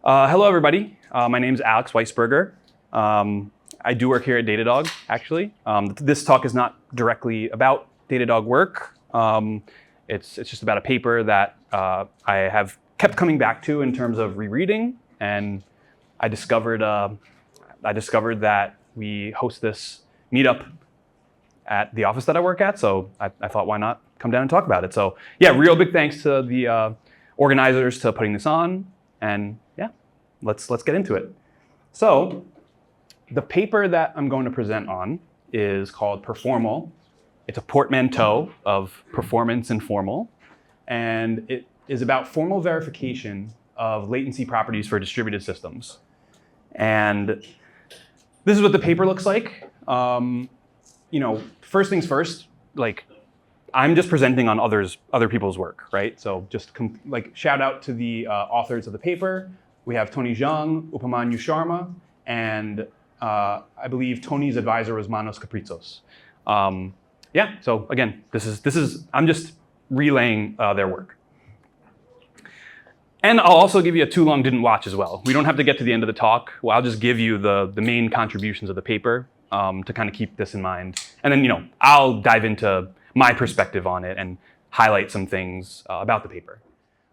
Hello, everybody. My name is Alex Weisberger. I do work here at Datadog, actually. This talk is not directly about Datadog work. It's just about a paper that I have kept coming back to in terms of rereading, and I discovered that we host this meetup at the office that I work at, so I thought, why not come down and talk about it? So yeah, real big thanks to the organizers to putting this on, and yeah, let's get into it. So the paper that I'm going to present on is called Performal. It's a portmanteau of performance and formal, and it is about formal verification of latency properties for distributed systems. And this is what the paper looks like. First things first, I'm just presenting on other people's work, right? So just shout out to the authors of the paper. We have Tony Zhang, Upamanyu Sharma, and I believe Tony's advisor was Manos Caprizos. So again, I'm just relaying their work. And I'll also give you a too long didn't watch as well. We don't have to get to the end of the talk. Well, I'll just give you the main contributions of the paper to kind of keep this in mind. And then, I'll dive into my perspective on it and highlight some things about the paper.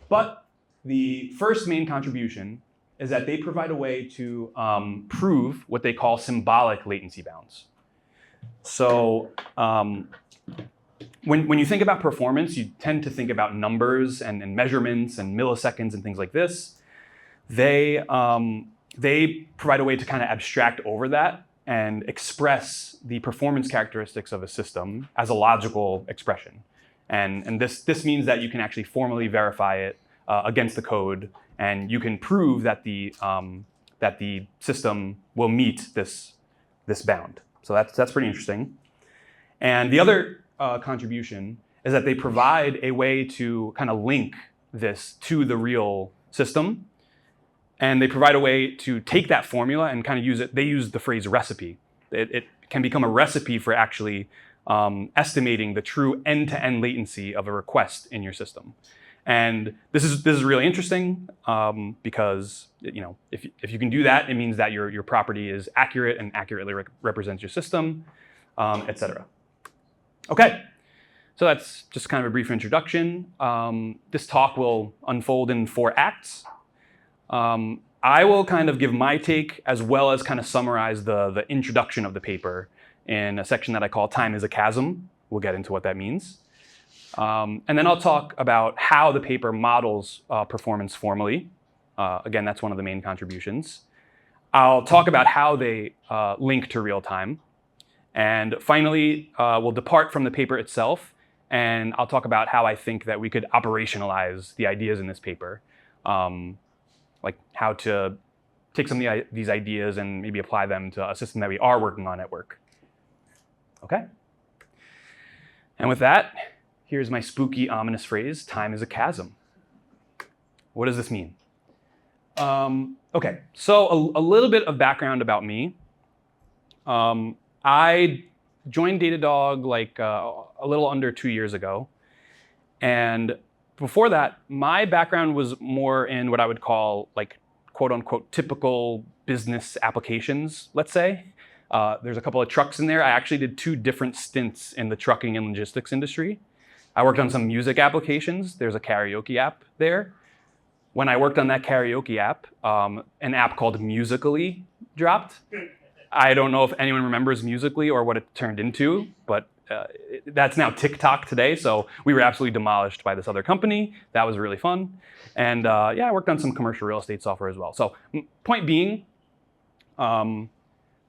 But the first main contribution is that they provide a way to prove what they call symbolic latency bounds. So when you think about performance, you tend to think about numbers and measurements and milliseconds and things like this. They provide a way to kind of abstract over that and express the performance characteristics of a system as a logical expression. And this means that you can actually formally verify it against the code, and you can prove that the system will meet this bound. So that's pretty interesting. And the other contribution is that they provide a way to kind of link this to the real system. And they provide a way to take that formula and kind of use it. They use the phrase recipe. It can become a recipe for actually estimating the true end-to-end latency of a request in your system. And this is really interesting because if you can do that, it means that your property is accurate and accurately represents your system, etc. Okay, so that's just kind of a brief introduction. This talk will unfold in 4 acts. I will kind of give my take as well as kind of summarize the introduction of the paper in a section that I call Time is a Chasm. We'll get into what that means. And then I'll talk about how the paper models performance formally. Again, that's one of the main contributions. I'll talk about how they link to real time. And finally, we'll depart from the paper itself, and I'll talk about how I think that we could operationalize the ideas in this paper. Like how to take some of these ideas and maybe apply them to a system that we are working on at work. Okay? And with that, here's my spooky, ominous phrase, time is a chasm. What does this mean? Okay, so a little bit of background about me. I joined Datadog a little under 2 years ago. And before that, my background was more in what I would call quote unquote typical business applications, let's say. There's a couple of trucks in there. I actually did 2 different stints in the trucking and logistics industry. I worked on some music applications. There's a karaoke app there. When I worked on that karaoke app, an app called Musical.ly dropped. I don't know if anyone remembers Musical.ly or what it turned into, but that's now TikTok today. So we were absolutely demolished by this other company. That was really fun. And I worked on some commercial real estate software as well. So point being,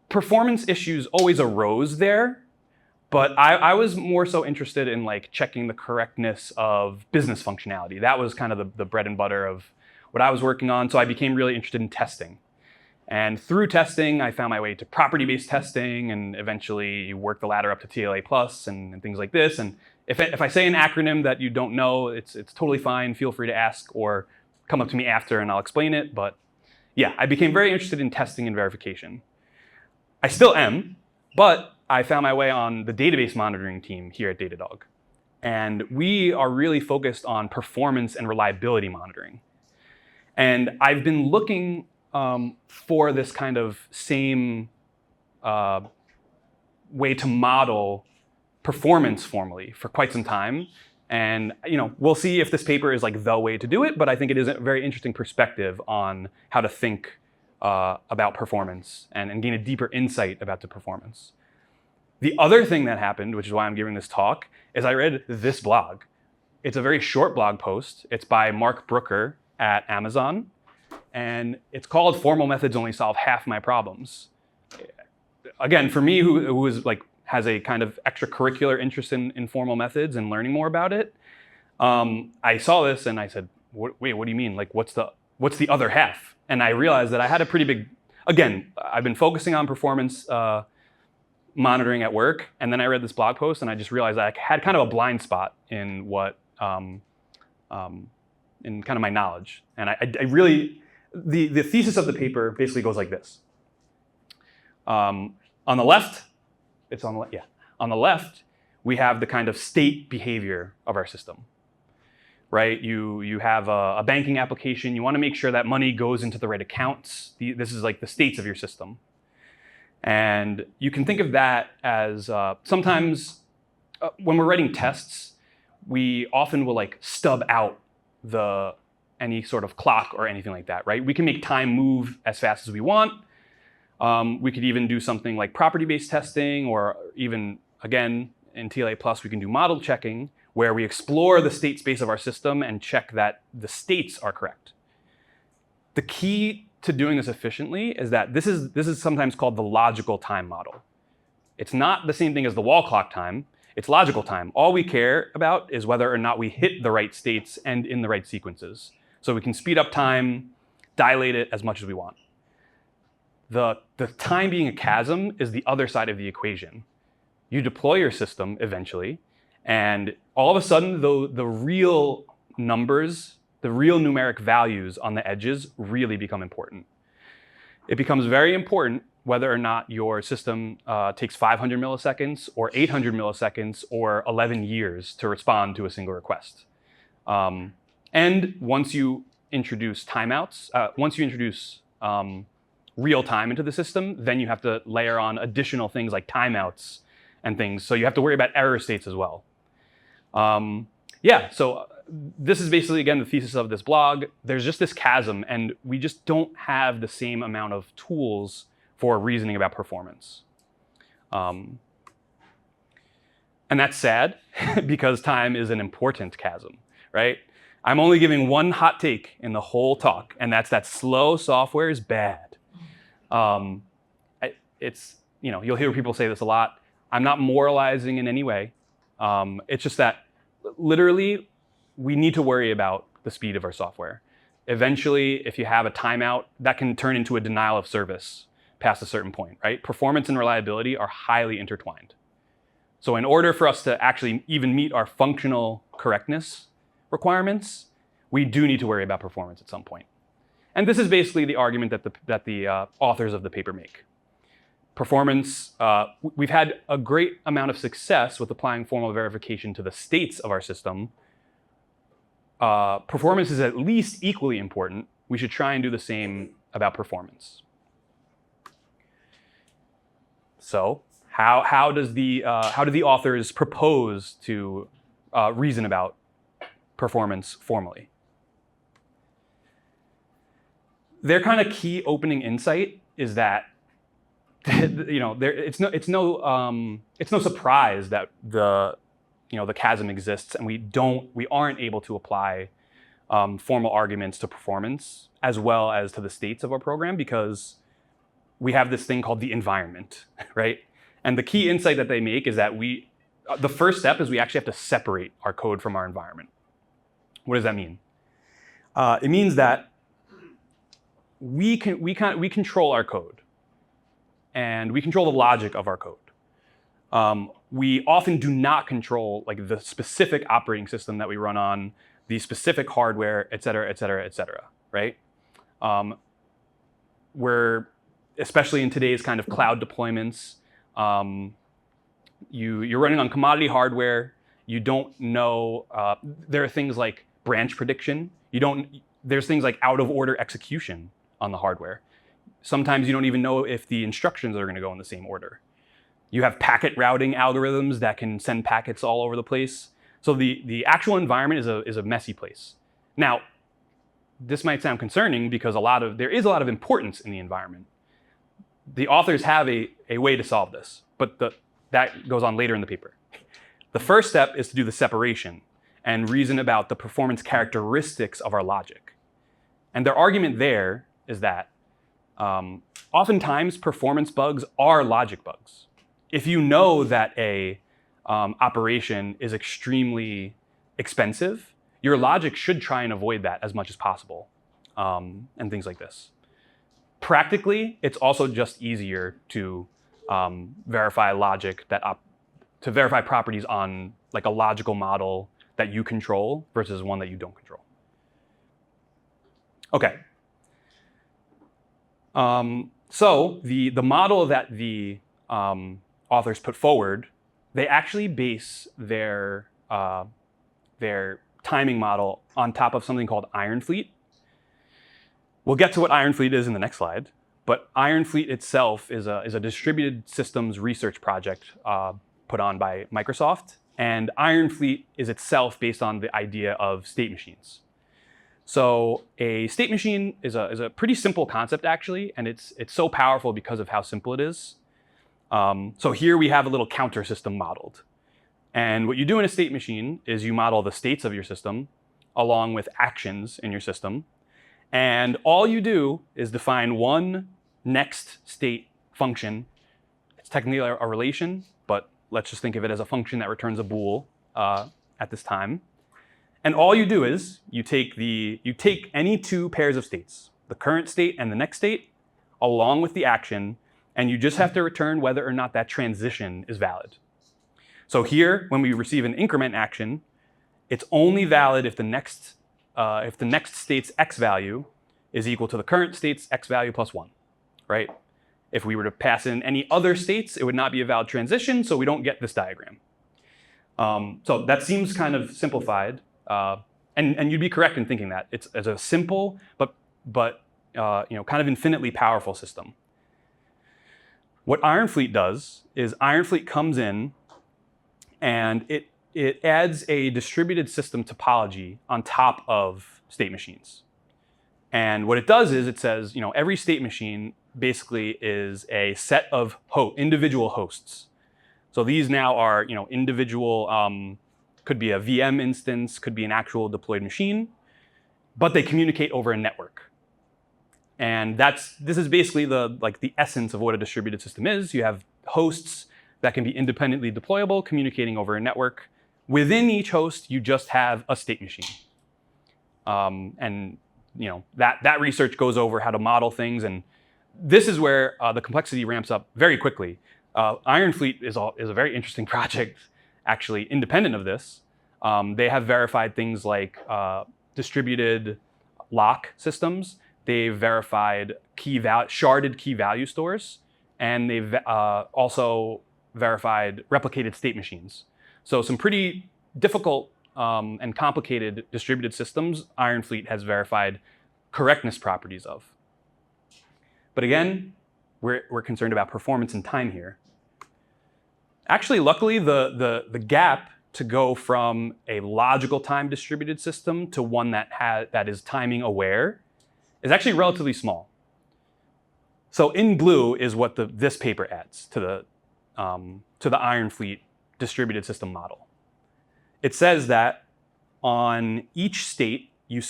performance issues always arose there, but I was more so interested in checking the correctness of business functionality. That was kind of the bread and butter of what I was working on. So I became really interested in testing. And through testing, I found my way to property-based testing, and eventually worked the ladder up to TLA plus and things like this. And if I say an acronym that you don't know, it's totally fine. Feel free to ask or come up to me after and I'll explain it. But yeah, I became very interested in testing and verification. I still am, but I found my way on the database monitoring team here at Datadog. And we are really focused on performance and reliability monitoring. And I've been looking for this kind of same way to model performance formally for quite some time. And we'll see if this paper is like the way to do it, but I think it is a very interesting perspective on how to think about performance and gain a deeper insight about the performance. The other thing that happened, which is why I'm giving this talk, is I read this blog. It's a very short blog post. It's by Mark Brooker at Amazon, and it's called "Formal Methods Only Solve Half My Problems." Again, for me, who is like has a kind of extracurricular interest in formal methods and learning more about it, I saw this and I said, "Wait, what do you mean? Like, what's the other half?" And I realized that I had a pretty big. Again, I've been focusing on performance monitoring at work, and then I read this blog post and I just realized I had kind of a blind spot in what in kind of my knowledge. And I really, the thesis of the paper basically goes like this. On the left, on the left, we have the kind of state behavior of our system, right? You have a banking application. You want to make sure that money goes into the right accounts. This is like the states of your system. And you can think of that as sometimes when we're writing tests, we often will like stub out any sort of clock or anything like that, right? We can make time move as fast as we want. We could even do something like property-based testing, or even, again, in TLA+, we can do model checking, where we explore the state space of our system and check that the states are correct. The key to doing this efficiently is that this is sometimes called the logical time model. It's not the same thing as the wall clock time. It's logical time. All we care about is whether or not we hit the right states and in the right sequences. So we can speed up time, dilate it as much as we want. The time being a chasm is the other side of the equation. You deploy your system eventually, and all of a sudden, the real numbers, the real numeric values on the edges really become important. It becomes very important whether or not your system takes 500 milliseconds or 800 milliseconds or 11 years to respond to a single request. And once you introduce timeouts, once you introduce real time into the system, then you have to layer on additional things like timeouts and things. So you have to worry about error states as well. So this is basically, again, the thesis of this blog. There's just this chasm, and we just don't have the same amount of tools for reasoning about performance. And that's sad because time is an important chasm, right? I'm only giving one hot take in the whole talk, and that's that slow software is bad. You'll hear people say this a lot. I'm not moralizing in any way. It's just that literally we need to worry about the speed of our software. Eventually, if you have a timeout, that can turn into a denial of service past a certain point, right? Performance and reliability are highly intertwined. So in order for us to actually even meet our functional correctness requirements, we do need to worry about performance at some point. And this is basically the argument that the authors of the paper make. Performance, we've had a great amount of success with applying formal verification to the states of our system. Performance is at least equally important. We should try and do the same about performance. So how do the authors propose to reason about performance formally? Their kind of key opening insight is that it's no surprise that the chasm exists, and we aren't able to apply formal arguments to performance as well as to the states of our program, because we have this thing called the environment, right? And the key insight that they make is that the first step is we actually have to separate our code from our environment. What does that mean? It means that we control our code, and we control the logic of our code. We often do not control like the specific operating system that we run on, the specific hardware, et cetera, et cetera, et cetera, right? We're, especially in today's kind of cloud deployments, you're running on commodity hardware. You don't know, there are things like branch prediction. There's things like out of order execution on the hardware. Sometimes you don't even know if the instructions are going to go in the same order. You have packet routing algorithms that can send packets all over the place. So the actual environment is a messy place. Now, this might sound concerning because there is a lot of importance in the environment. The authors have a way to solve this, but that goes on later in the paper. The first step is to do the separation and reason about the performance characteristics of our logic. And their argument there is that oftentimes performance bugs are logic bugs. If you know that a operation is extremely expensive, your logic should try and avoid that as much as possible, and things like this. Practically, it's also just easier to verify logic to verify properties on like a logical model that you control versus one that you don't control. Okay. So the model that the authors put forward, they actually base their timing model on top of something called Iron Fleet. We'll get to what Iron Fleet is in the next slide, but Iron Fleet itself is a distributed systems research project put on by Microsoft, and Iron Fleet is itself based on the idea of state machines. So a state machine is a pretty simple concept actually, and it's so powerful because of how simple it is. So here we have a little counter system modeled. And what you do in a state machine is you model the states of your system along with actions in your system. And all you do is define one next state function. It's technically a relation, but let's just think of it as a function that returns a bool at this time. And all you do is you take any two pairs of states, the current state and the next state, along with the action, and you just have to return whether or not that transition is valid. So here, when we receive an increment action, it's only valid if the next state's x value is equal to the current state's x value plus 1, right? If we were to pass in any other states, it would not be a valid transition, so we don't get this diagram. So that seems kind of simplified, and you'd be correct in thinking that. It's a simple but kind of infinitely powerful system. What Iron Fleet does is Iron Fleet comes in and it adds a distributed system topology on top of state machines. And what it does is it says, every state machine basically is a set of individual hosts. So these now are, individual, could be a VM instance, could be an actual deployed machine, but they communicate over a network. And this is basically the essence of what a distributed system is. You have hosts that can be independently deployable, communicating over a network. Within each host, you just have a state machine. And that research goes over how to model things, and this is where the complexity ramps up very quickly. Iron Fleet is a very interesting project, actually, independent of this. They have verified things like distributed lock systems. They've verified sharded key value stores, and they've also verified replicated state machines. So some pretty difficult and complicated distributed systems Iron Fleet has verified correctness properties of. But again, we're concerned about performance and time here. Actually, luckily, the gap to go from a logical time distributed system to one that is timing aware is actually relatively small. So in blue is what this paper adds to the Iron Fleet distributed system model. It says that on each state, you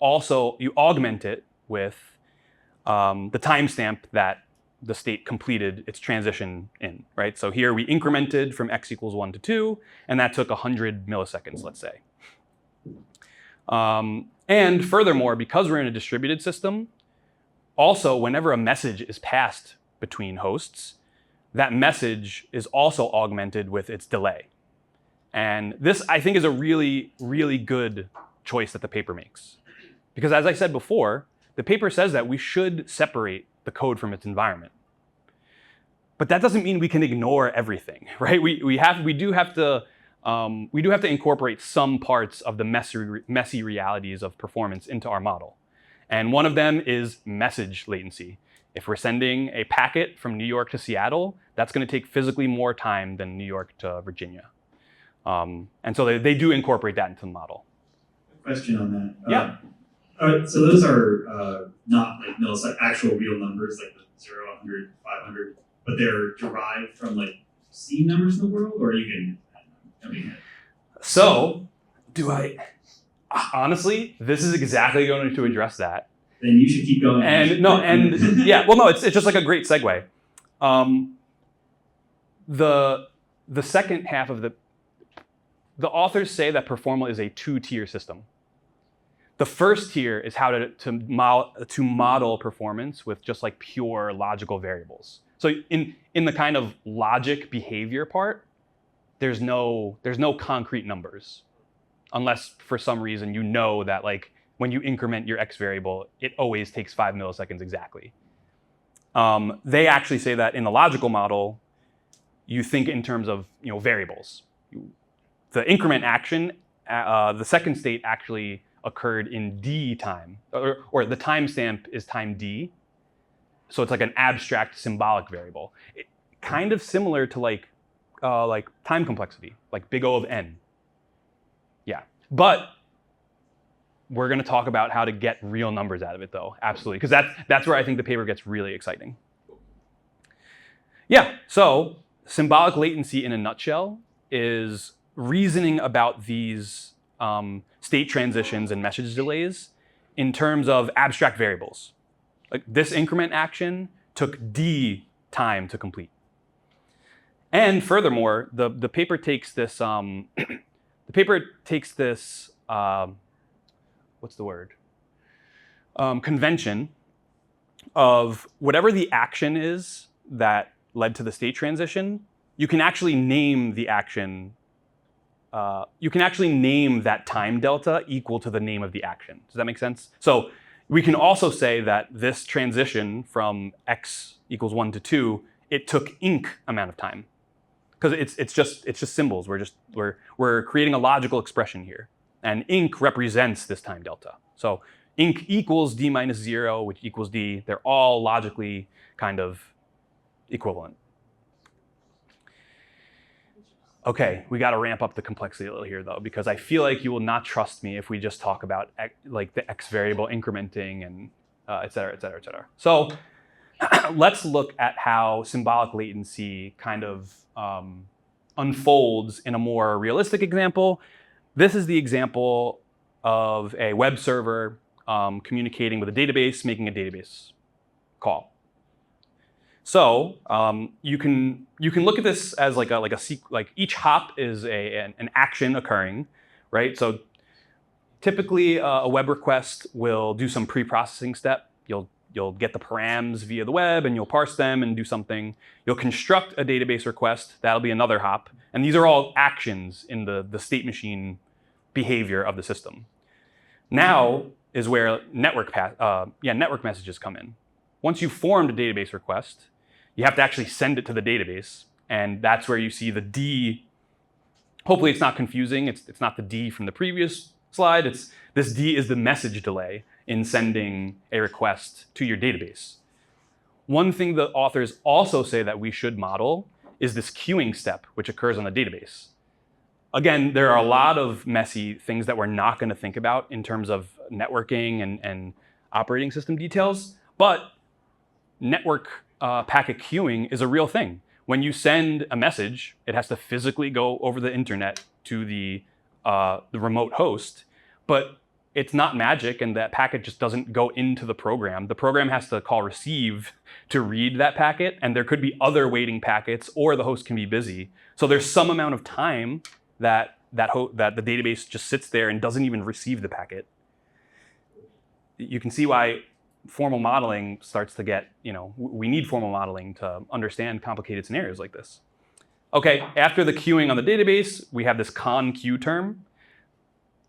augment it with the timestamp that the state completed its transition in, right? So here we incremented from x equals 1 to 2, and that took 100 milliseconds, let's say. And furthermore, because we're in a distributed system, also whenever a message is passed between hosts, that message is also augmented with its delay. And this, I think, is a really, really good choice that the paper makes. Because as I said before, the paper says that we should separate the code from its environment. But that doesn't mean we can ignore everything, right? We do have to we do have to incorporate some parts of the messy realities of performance into our model. And one of them is message latency. If we're sending a packet from New York to Seattle, that's going to take physically more time than New York to Virginia. And so they do incorporate that into the model. Question on that. Yeah. So those are not like millisecond, actual real numbers, like the 0, 100, 500, but they're derived from like C numbers in the world, or you can, I mean. So, honestly, this is exactly going to address that. Then you should keep going. Yeah, well, no, it's just like a great segue. The second half of the authors say that Performal is a 2-tier system. The first tier is how to model performance with just like pure logical variables. So in the kind of logic behavior part, there's no concrete numbers, unless for some reason you know that like when you increment your x variable, it always takes 5 milliseconds exactly. They actually say that in the logical model, you think in terms of variables. The increment action, the second state actually occurred in d time, or the timestamp is time d. So it's like an abstract symbolic variable, kind of similar to like time complexity, like big O of n. Yeah, but we're going to talk about how to get real numbers out of it, though, absolutely, because that's where I think the paper gets really exciting. Yeah, so symbolic latency in a nutshell is reasoning about these state transitions and message delays in terms of abstract variables. Like this increment action took d time to complete. And furthermore, the paper takes this what's the word? Convention of whatever the action is that led to the state transition, you can actually name the action. You can actually name that time delta equal to the name of the action. Does that make sense? So we can also say that this transition from x equals 1 to 2, it took inc amount of time, because it's just symbols. We're creating a logical expression here, and inc represents this time delta. So inc equals d minus 0, which equals d. They're all logically kind of equivalent. Okay, we got to ramp up the complexity a little here, though, because I feel like you will not trust me if we just talk about like the x variable incrementing and et cetera, et cetera, et cetera. So let's look at how symbolic latency kind of unfolds in a more realistic example. This is the example of a web server communicating with a database, making a database call. So you can look at this as like each hop is an action occurring, right? So typically a web request will do some pre-processing step. You'll get the params via the web and you'll parse them and do something. You'll construct a database request. That'll be another hop. And these are all actions in the state machine behavior of the system. Now is where network messages come in. Once you've formed a database request, you have to actually send it to the database. And that's where you see the D. Hopefully it's not confusing. It's not the D from the previous slide. This D is the message delay in sending a request to your database. One thing the authors also say that we should model is this queuing step, which occurs on the database. Again, there are a lot of messy things that we're not going to think about in terms of networking and operating system details, but network packet queuing is a real thing. When you send a message, it has to physically go over the internet to the remote host, but it's not magic, and that packet just doesn't go into the program. The program has to call receive to read that packet, and there could be other waiting packets, or the host can be busy. So there's some amount of time that the database just sits there and doesn't even receive the packet. You can see why formal modeling starts to get, we need formal modeling to understand complicated scenarios like this. Okay, after the queuing on the database, we have this con queue term.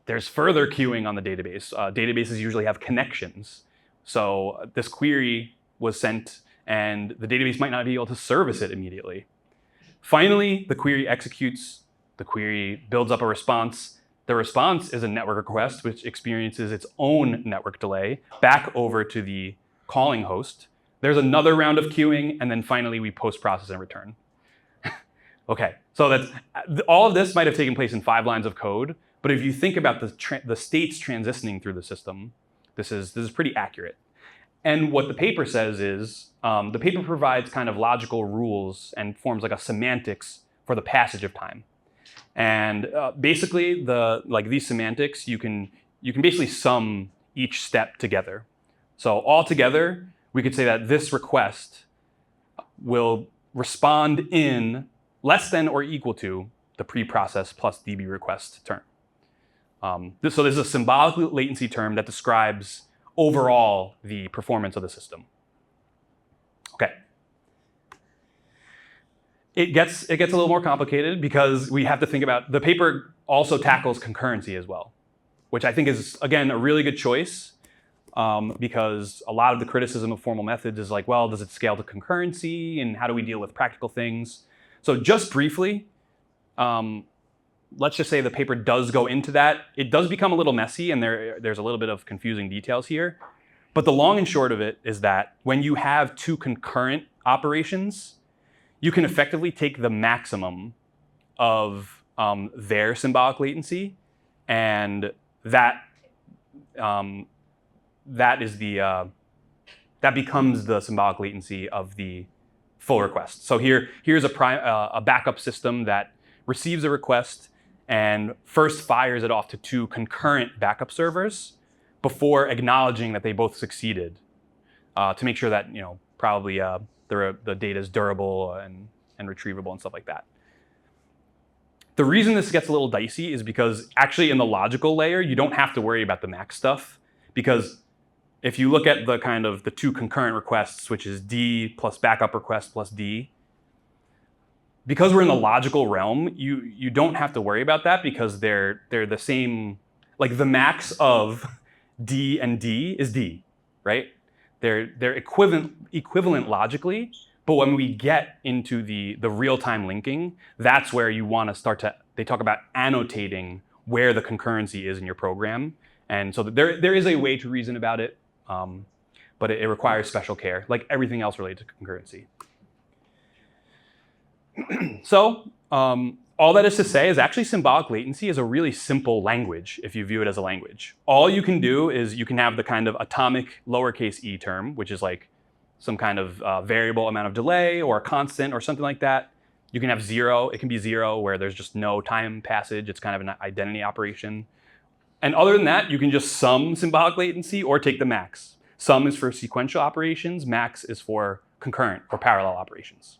There's further queuing on the database. Databases usually have connections. So this query was sent and the database might not be able to service it immediately. Finally, the query executes The query builds up a response. The response is a network request, which experiences its own network delay back over to the calling host. There's another round of queuing, and then finally we post-process and return. Okay, so all of this might have taken place in 5 lines of code, but if you think about the states transitioning through the system, this is pretty accurate. And what the paper says is, the paper provides kind of logical rules and forms like a semantics for the passage of time. And basically, these semantics, you can basically sum each step together. So all together, we could say that this request will respond in less than or equal to the preprocess plus DB request term. So this is a symbolic latency term that describes overall the performance of the system. Okay. It gets a little more complicated because we have to think about, the paper also tackles concurrency as well, which I think is, again, a really good choice, because a lot of the criticism of formal methods is like, well, does it scale to concurrency, and how do we deal with practical things? So just briefly, let's just say the paper does go into that. It does become a little messy, and there's a little bit of confusing details here. But the long and short of it is that when you have 2 concurrent operations, you can effectively take the maximum of their symbolic latency, and that becomes the symbolic latency of the full request. So here's a backup system that receives a request and first fires it off to 2 concurrent backup servers before acknowledging that they both succeeded, to make sure that probably the data is durable and retrievable and stuff like that. The reason this gets a little dicey is because actually in the logical layer, you don't have to worry about the max stuff, because if you look at the 2 concurrent requests, which is D plus backup request plus D, because we're in the logical realm, you don't have to worry about that, because they're the same, like the max of D and D is D, right? They're equivalent logically, but when we get into the real-time linking, that's where you want to start to, they talk about annotating where the concurrency is in your program. And so there is a way to reason about it, but it requires special care, like everything else related to concurrency. So all that is to say is actually symbolic latency is a really simple language if you view it as a language. All you can do is you can have the kind of atomic lowercase e term, which is like some kind of variable amount of delay or a constant or something like that. You can have 0. It can be 0 where there's just no time passage. It's kind of an identity operation. And other than that, you can just sum symbolic latency or take the max. Sum is for sequential operations. Max is for concurrent or parallel operations.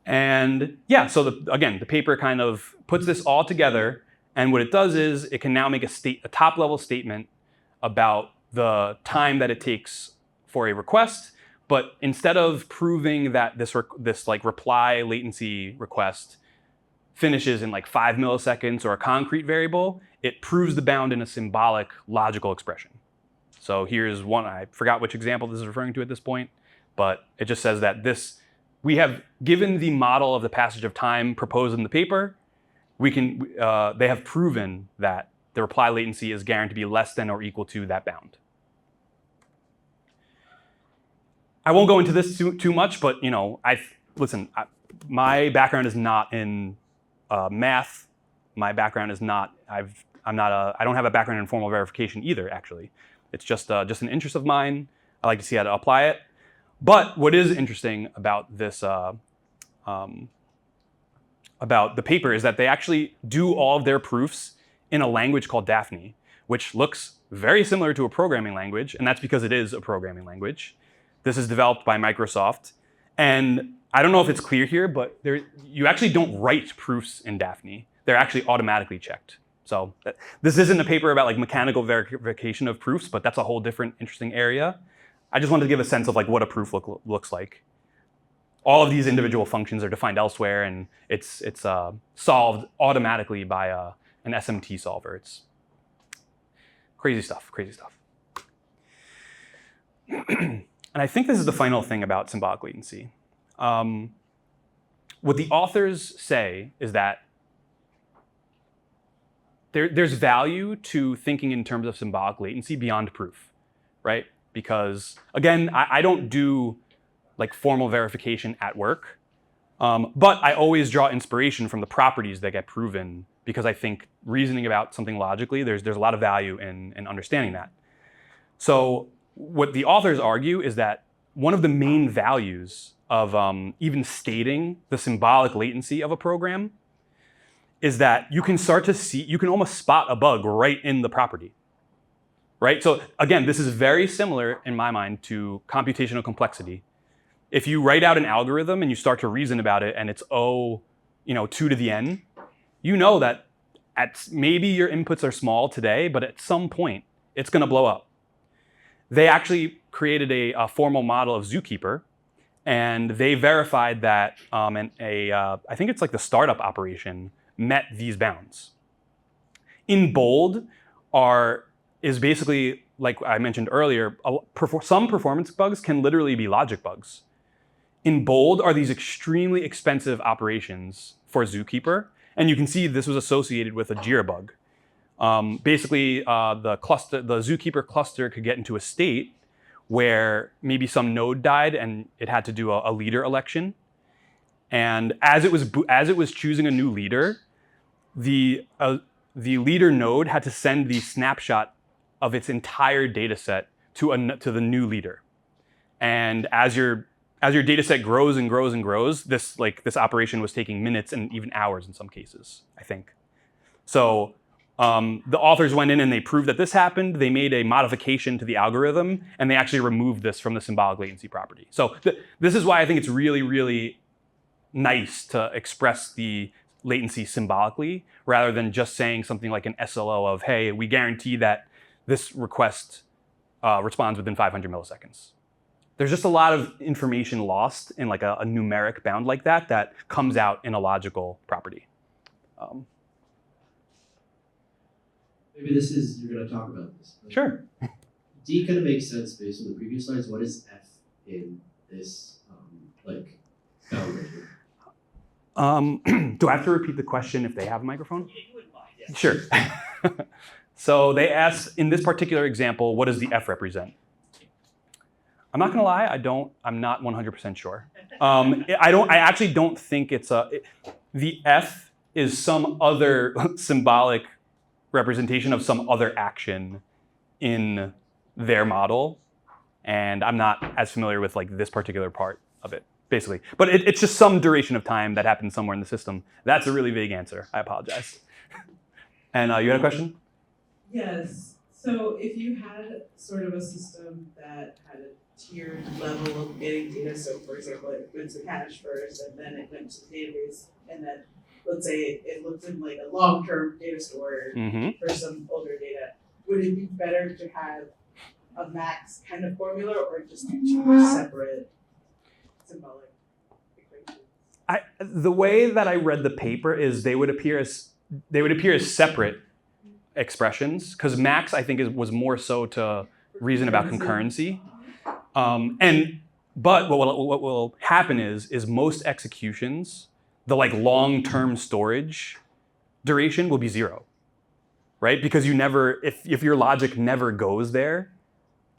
And yeah, so again, the paper kind of puts this all together, and what it does is it can now make a top-level statement about the time that it takes for a request, but instead of proving that this reply latency request finishes in like 5 milliseconds or a concrete variable, it proves the bound in a symbolic logical expression. So here's one, I forgot which example this is referring to at this point, but it just says that we have given the model of the passage of time proposed in the paper, they have proven that the reply latency is guaranteed to be less than or equal to that bound. I won't go into this too much, but my background is not in math. My background is not. I don't have a background in formal verification either. Actually, it's just an interest of mine. I like to see how to apply it. But what is interesting about this, about the paper, is that they actually do all of their proofs in a language called Daphne, which looks very similar to a programming language, and that's because it is a programming language. This is developed by Microsoft, and I don't know if it's clear here, but you actually don't write proofs in Daphne. They're actually automatically checked. So this isn't a paper about like mechanical verification of proofs, but that's a whole different interesting area. I just wanted to give a sense of like what a proof looks like. All of these individual functions are defined elsewhere, and it's solved automatically by an SMT solver. It's crazy stuff, crazy stuff. And I think this is the final thing about symbolic latency. what the authors say is that there's value to thinking in terms of symbolic latency beyond proof, right? Because again, I don't do like formal verification at work, but I always draw inspiration from the properties that get proven because I think reasoning about something logically, there's a lot of value in understanding that. So what the authors argue is that one of the main values of even stating the symbolic latency of a program is that you can start to see, you can almost spot a bug right in the property, right? So again, this is very similar in my mind to computational complexity. If you write out an algorithm and you start to reason about it and it's 2 to the n, you know that maybe your inputs are small today, but at some point it's gonna blow up. They actually created a formal model of Zookeeper, and they verified that I think it's like the startup operation met these bounds. In bold is basically, like I mentioned earlier, some performance bugs can literally be logic bugs. In bold are these extremely expensive operations for Zookeeper, and you can see this was associated with a Jira bug. Basically, the Zookeeper cluster could get into a state where maybe some node died and it had to do a leader election. And as it was choosing a new leader, the leader node had to send the snapshot of its entire data set to the new leader. And as your data set grows and grows and grows, this operation was taking minutes and even hours in some cases, I think. So the authors went in and they proved that this happened. They made a modification to the algorithm, and they actually removed this from the symbolic latency property. So this is why I think it's really, really nice to express the latency symbolically rather than just saying something like an SLO of, hey, we guarantee that this request responds within 500 milliseconds. There's just a lot of information lost in like a numeric bound like that comes out in a logical property. Maybe you're going to talk about this. Sure. D kind of makes sense based on the previous slides. What is F in this bound right here? Do I have to repeat the question if they have a microphone? Yeah, you wouldn't mind, yeah. Sure. So they asked, in this particular example, what does the F represent? I'm not gonna lie, I'm not 100% sure. I actually don't think the F is some other symbolic representation of some other action in their model. And I'm not as familiar with like this particular part of it, basically. But it's just some duration of time that happens somewhere in the system. That's a really vague answer. I apologize. And you had a question? Yes. So if you had sort of a system that had a tiered level of getting data, so for example, it went to cache first, and then it went to the database, and then let's say it looked in like a long-term data store for some older data, would it be better to have a max kind of formula or just do two separate symbolic equations? The way that I read the paper is they would appear as separate expressions, because max I think was more so to reason about concurrency. But what will happen is most executions, the like long-term storage duration will be 0, right? Because if your logic never goes there,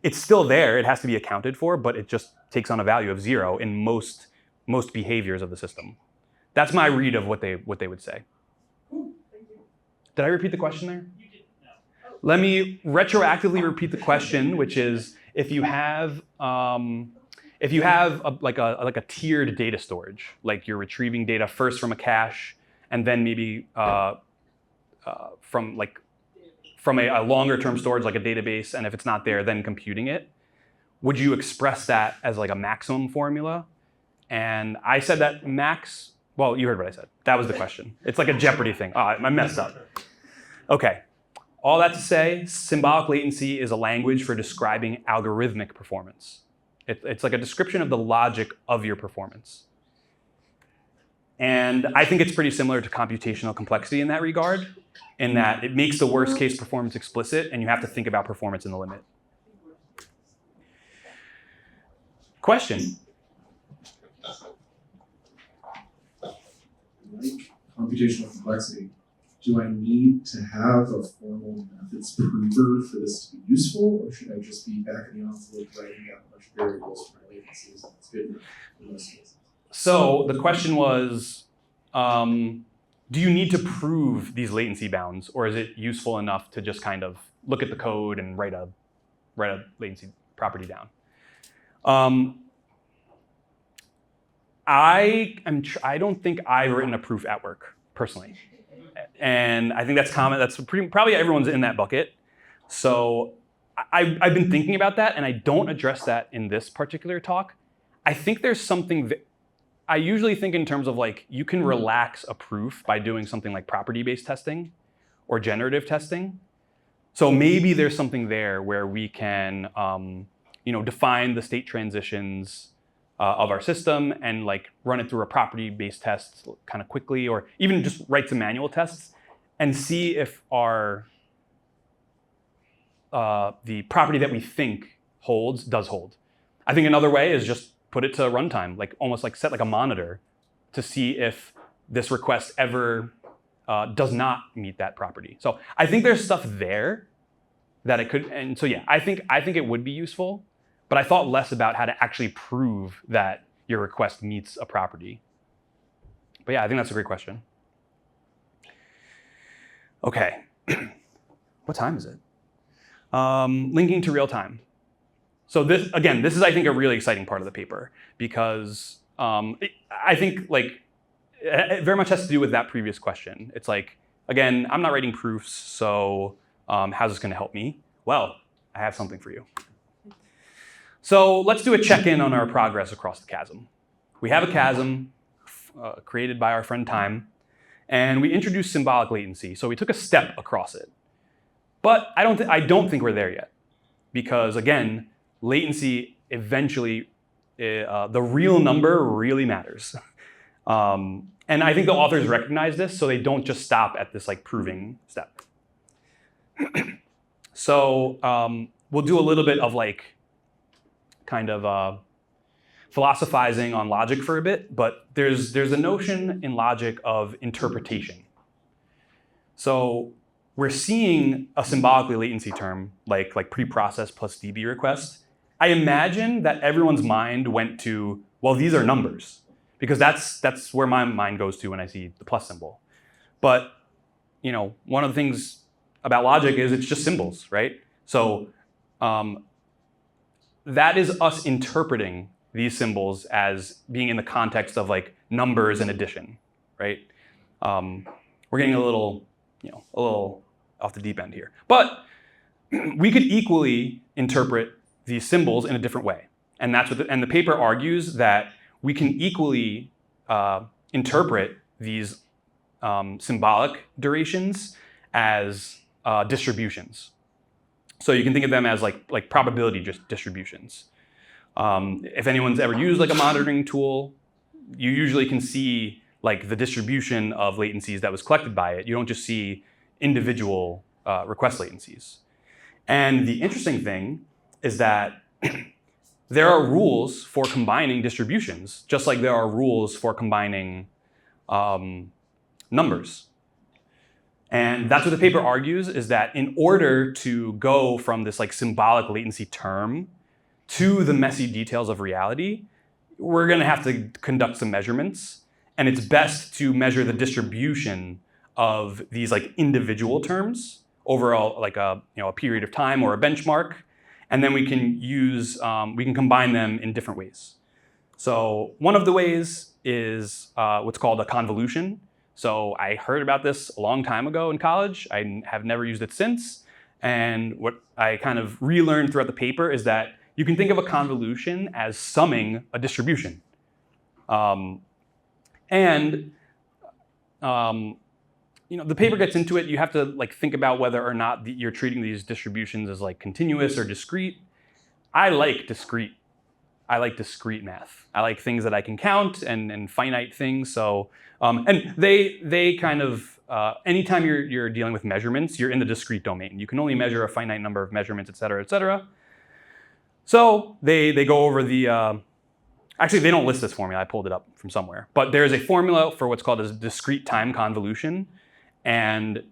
it's still there. It has to be accounted for, but it just takes on a value of 0 in most behaviors of the system. That's my read of what they would say. Cool. Thank you. Did I repeat the question there? You didn't know. Let me retroactively repeat the question, which is if you have a tiered data storage, like you're retrieving data first from a cache and then maybe from a longer term storage like a database, and if it's not there, then computing it, would you express that as like a maximum formula? And I said that max. Well, you heard what I said. That was the question. It's like a Jeopardy thing. Oh, I messed up. Okay. All that to say, symbolic latency is a language for describing algorithmic performance. It's like a description of the logic of your performance. And I think it's pretty similar to computational complexity in that regard, in that it makes the worst case performance explicit, and you have to think about performance in the limit. Question? computational complexity, do I need to have a formal methods prover for this to be useful, or should I just be back in the envelope writing down a bunch of variables for my latencies? That's good enough for most cases. So the question was, do you need to prove these latency bounds, or is it useful enough to just kind of look at the code and write a latency property down? I don't think I've written a proof at work personally, and I think that's common. That's probably everyone's in that bucket. So I've been thinking about that, and I don't address that in this particular talk. I think there's something that I usually think in terms of like you can relax a proof by doing something like property-based testing or generative testing. So maybe there's something there where we can define the state transitions of our system and like run it through a property-based test kind of quickly, or even just write some manual tests and see if the property that we think holds does hold. I think another way is just put it to runtime, like almost like set like a monitor to see if this request ever does not meet that property. So I think there's stuff there that it could, and so yeah, I think it would be useful, but I thought less about how to actually prove that your request meets a property. But yeah, I think that's a great question. Okay, what time is it? Linking to real time. So this is I think a really exciting part of the paper because I think like it very much has to do with that previous question. It's like, again, I'm not writing proofs, so how's this going to help me? Well, I have something for you. So let's do a check-in on our progress across the chasm. We have a chasm created by our friend Time, and we introduced symbolic latency. So we took a step across it. But I don't think we're there yet, because again, latency eventually, the real number really matters. And I think the authors recognize this, so they don't just stop at this like proving step. So we'll do a little bit of like kind of philosophizing on logic for a bit, but there's a notion in logic of interpretation. So we're seeing a symbolically latency term like preprocess plus DB request. I imagine that everyone's mind went to, well, these are numbers, because that's where my mind goes to when I see the plus symbol. But one of the things about logic is it's just symbols, right? So that is us interpreting these symbols as being in the context of like numbers and addition, right? We're getting a little off the deep end here. But we could equally interpret these symbols in a different way. And that's what the paper argues, that we can equally interpret these symbolic durations as distributions. So you can think of them as like probability distributions. If anyone's ever used like a monitoring tool, you usually can see like the distribution of latencies that was collected by it. You don't just see individual request latencies. And the interesting thing is that there are rules for combining distributions, just like there are rules for combining numbers. And that's what the paper argues, is that in order to go from this like symbolic latency term to the messy details of reality, we're going to have to conduct some measurements. And it's best to measure the distribution of these like individual terms over a period of time or a benchmark. And then we can combine them in different ways. So one of the ways is what's called a convolution. So I heard about this a long time ago in college. I have never used it since. And what I kind of relearned throughout the paper is that you can think of a convolution as summing a distribution. The paper gets into it. You have to like think about whether or not you're treating these distributions as like continuous or discrete. I like discrete math. I like things that I can count and finite things. So and they kind of anytime you're dealing with measurements, you're in the discrete domain. You can only measure a finite number of measurements, et cetera, et cetera. So they go over the. actually, they don't list this formula. I pulled it up from somewhere. But there is a formula for what's called a discrete time convolution. And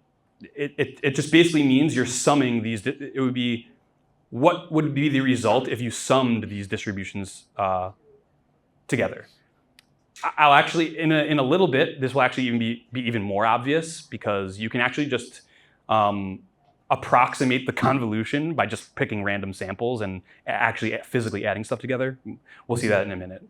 it just basically means you're summing these. It would be, what would be the result if you summed these distributions together? I'll actually, in a little bit, this will actually even be even more obvious, because you can actually just approximate the convolution by just picking random samples and actually physically adding stuff together. We'll see that in a minute.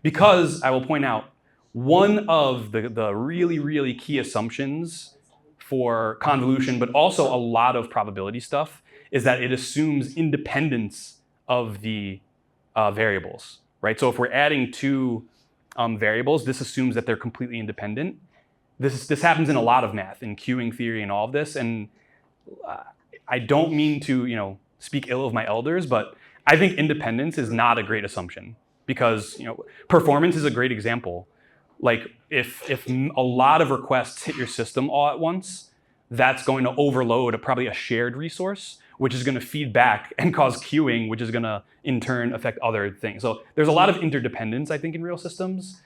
Because I will point out, one of the really, really key assumptions for convolution, but also a lot of probability stuff, is that it assumes independence of the variables, right? So if we're adding two variables, this assumes that they're completely independent. This happens in a lot of math, in queuing theory and all of this. And I don't mean to, speak ill of my elders, but I think independence is not a great assumption, because, performance is a great example. Like if a lot of requests hit your system all at once, that's going to overload probably a shared resource, which is going to feed back and cause queuing, which is going to in turn affect other things. So there's a lot of interdependence, I think, in real systems.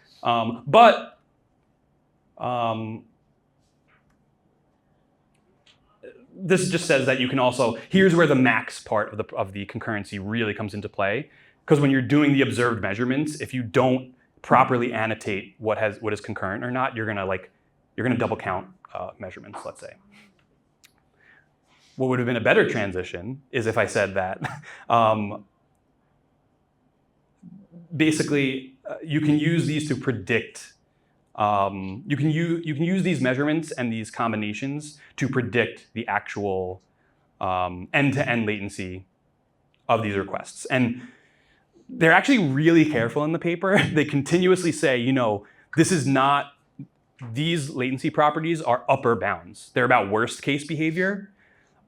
This just says that you can also, here's where the max part of the concurrency really comes into play. Because when you're doing the observed measurements, if you don't properly annotate what is concurrent or not, you're gonna double count measurements, let's say. What would have been a better transition is if I said that basically you can use these to predict. You can use these measurements and these combinations to predict the actual end-to-end latency of these requests. And they're actually really careful in the paper. They continuously say, this is not, these latency properties are upper bounds. They're about worst case behavior.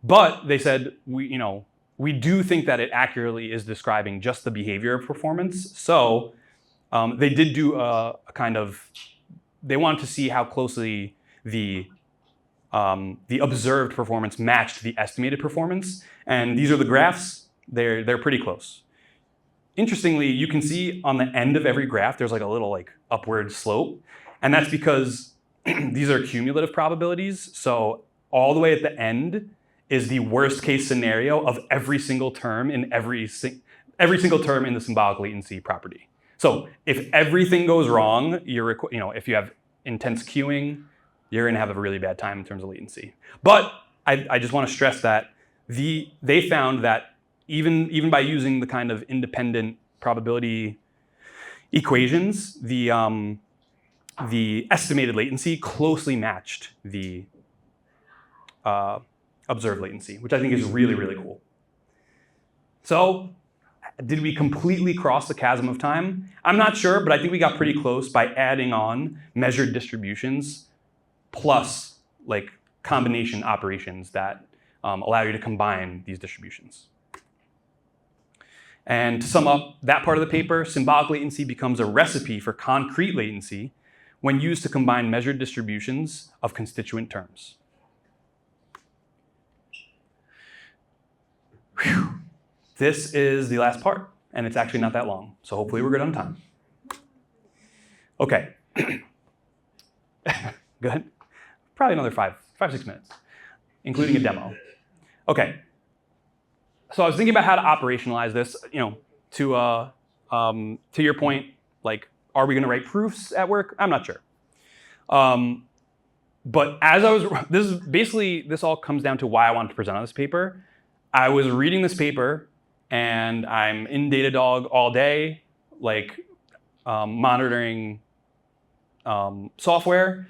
But they said, we do think that it accurately is describing just the behavior of performance. So they did do a kind of, they wanted to see how closely the observed performance matched the estimated performance. And these are the graphs. They're pretty close. Interestingly, you can see on the end of every graph, there's like a little upward slope. And that's because these are cumulative probabilities. So all the way at the end is the worst case scenario of every single term in every single term in the symbolic latency property. So if everything goes wrong, if you have intense queuing, you're going to have a really bad time in terms of latency. But I just want to stress that they found that even by using the kind of independent probability equations, the estimated latency closely matched the observed latency, which I think is really, really cool. So did we completely cross the chasm of time? I'm not sure, but I think we got pretty close by adding on measured distributions plus combination operations that allow you to combine these distributions. And to sum up that part of the paper, symbolic latency becomes a recipe for concrete latency when used to combine measured distributions of constituent terms. Whew. This is the last part, and it's actually not that long, so hopefully we're good on time. Okay. Good. Probably another 5-6 minutes, including a demo. Okay. So I was thinking about how to operationalize this, to your point, are we going to write proofs at work? I'm not sure. But as I was, this all comes down to why I wanted to present on this paper. I was reading this paper, and I'm in Datadog all day, monitoring software.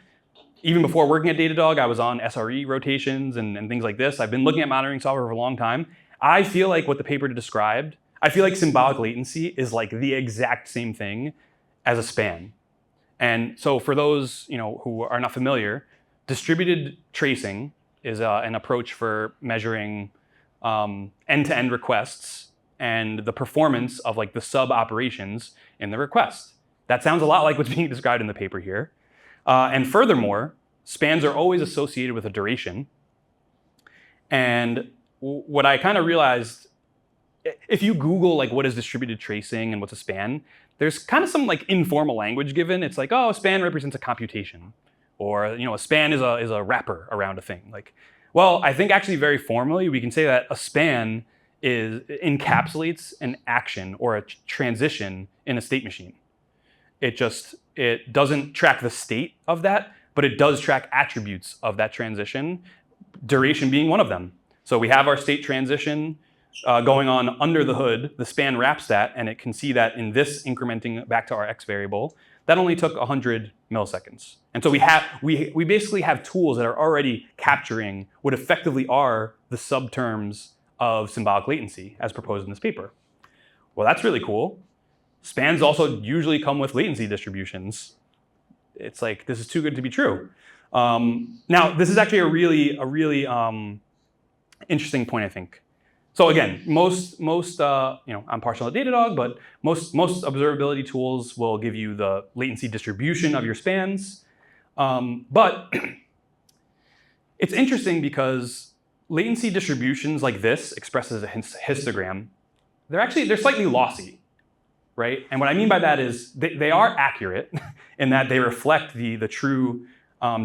Even before working at Datadog, I was on SRE rotations and things like this. I've been looking at monitoring software for a long time. I feel like what the paper described, I feel like symbolic latency is the exact same thing as a span. And so for those who are not familiar, distributed tracing is an approach for measuring end-to-end requests and the performance of the sub operations in the request. That sounds a lot like what's being described in the paper here. And furthermore, spans are always associated with a duration. And what I kind of realized if you Google like what is distributed tracing and what's a span, there's kind of some like informal language given. It's like, oh, a span represents a computation, or a span is a wrapper around a thing. Like, well, I think actually very formally we can say that a span encapsulates an action or a transition in a state machine. It doesn't track the state of that, but it does track attributes of that transition, duration being one of them. So we have our state transition going on under the hood. The span wraps that, and it can see that in this incrementing back to our x variable, that only took 100 milliseconds. And so we basically have tools that are already capturing what effectively are the subterms of symbolic latency as proposed in this paper. Well, that's really cool. Spans also usually come with latency distributions. It's like, this is too good to be true. Now, this is actually a really interesting point, I think. So again, most I'm partial to Datadog, but most observability tools will give you the latency distribution of your spans. But it's interesting because latency distributions like this, expressed as a histogram, they're slightly lossy, right? And what I mean by that is they are accurate in that they reflect the true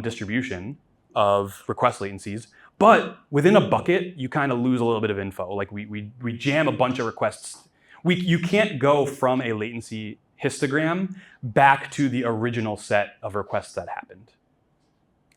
distribution of request latencies. But within a bucket, you kind of lose a little bit of info. Like we jam a bunch of requests. You can't go from a latency histogram back to the original set of requests that happened,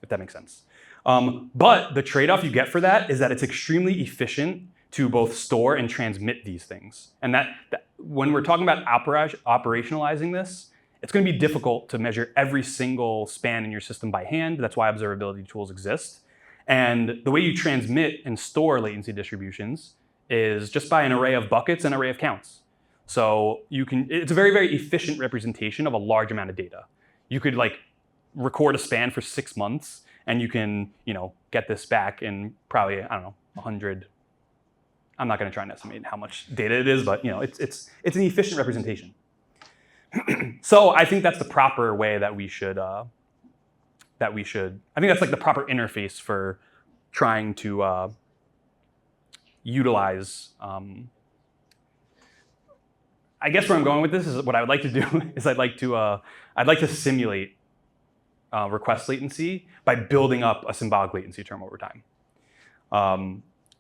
if that makes sense. But the trade-off you get for that is that it's extremely efficient to both store and transmit these things. And that when we're talking about operationalizing this, it's going to be difficult to measure every single span in your system by hand. That's why observability tools exist. And the way you transmit and store latency distributions is just by an array of buckets and array of counts. So it's a very, very efficient representation of a large amount of data. You could like record a span for 6 months and you can, get this back in probably, 100. I'm not going to try and estimate how much data it is, but it's an efficient representation. So I think that's the proper way that we should. I think that's like the proper interface for trying to utilize. I guess where I'm going with this is what I would like to do is I'd like to simulate request latency by building up a symbolic latency term over time.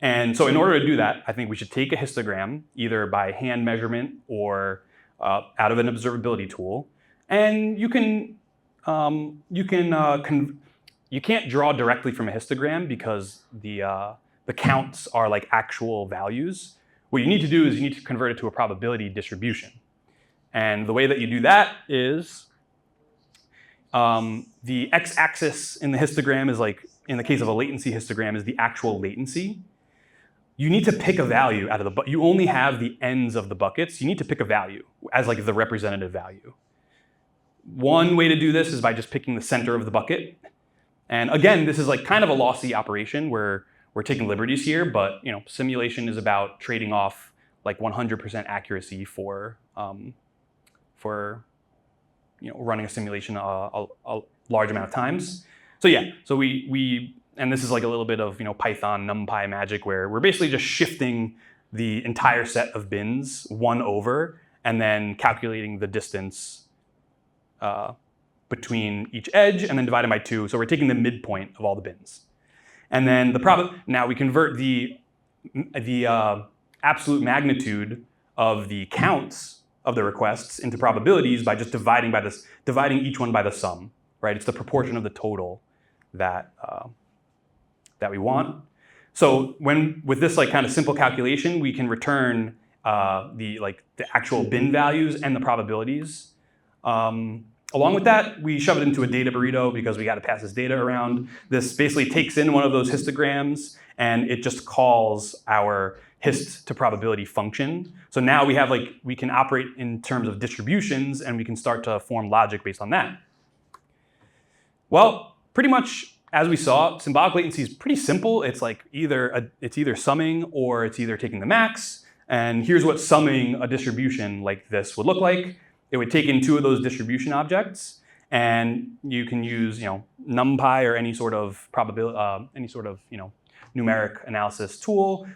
And so in order to do that, I think we should take a histogram either by hand measurement or out of an observability tool, and you can't draw directly from a histogram because the counts are like actual values. What you need to do is you need to convert it to a probability distribution. And the way that you do that is the x-axis in the histogram is like, in the case of a latency histogram, is the actual latency. You need to pick a value out of you only have the ends of the buckets. You need to pick a value as like the representative value. One way to do this is by just picking the center of the bucket. And again, this is like kind of a lossy operation where we're taking liberties here, but simulation is about trading off like 100% accuracy for running a simulation a large amount of times. So yeah, so and this is like a little bit of Python NumPy magic where we're basically just shifting the entire set of bins 1 over and then calculating the distance between each edge and then dividing by 2. So we're taking the midpoint of all the bins. And then now we convert the absolute magnitude of the counts of the requests into probabilities by just dividing each one by the sum, right? It's the proportion of the total that we want. So with this like kind of simple calculation, we can return the actual bin values and the probabilities. Along with that, we shove it into a data burrito because we got to pass this data around. This basically takes in one of those histograms and it just calls our hist to probability function. So now we can operate in terms of distributions and we can start to form logic based on that. Well, pretty much as we saw, symbolic latency is pretty simple. It's like it's either summing or it's either taking the max. And here's what summing a distribution like this would look like. It would take in 2 of those distribution objects, and you can use NumPy or any sort of probability, numeric analysis tool.